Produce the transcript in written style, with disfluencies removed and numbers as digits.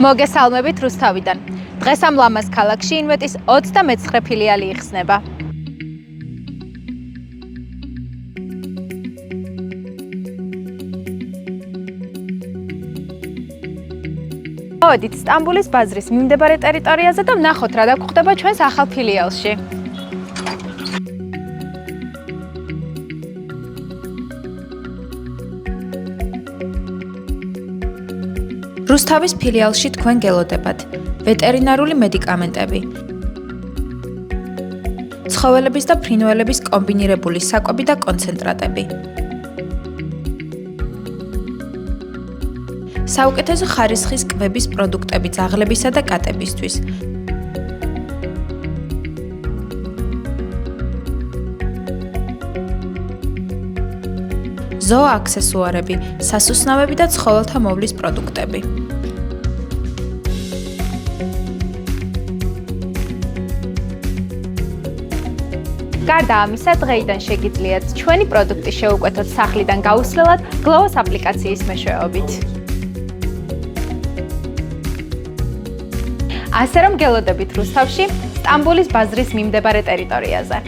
მოგესალმებით რუსთავიდან. დღეს ამ ლამაზ ქალაქში ინვეტის 29 ფილიალი იხსნება. მოვედით სტამბოლის ბაზრის მიმდებარე ტერიტორიაზე და ვნახოთ რა გვხდება ჩვენს ახალ ფილიალში. რუსთავის ფილიალში თქვენ გელოდებათ ვეტერინარული მედიკამენტები, ცხოველების და ფრინველების კომბინირებული საკვები და კონცენტრატები, საუკეთესო ხარისხის კვების პროდუქტები ძაღლებისა და კატებისთვის, ზოო აქსესუარები, სასუსნავები და ცხოველთა მოვლის პროდუქტები. გარდა ამისა, დღეიდან შეგიძლიათ ჩვენი პროდუქტი შეუკვეთოთ სახლიდან გაუსვლელად გლოვოს აპლიკაციის მეშვეობით. ასე რომ გელოდებით რუსთავში, სტამბოლის ბაზრის მიმდებარე ტერიტორიაზე.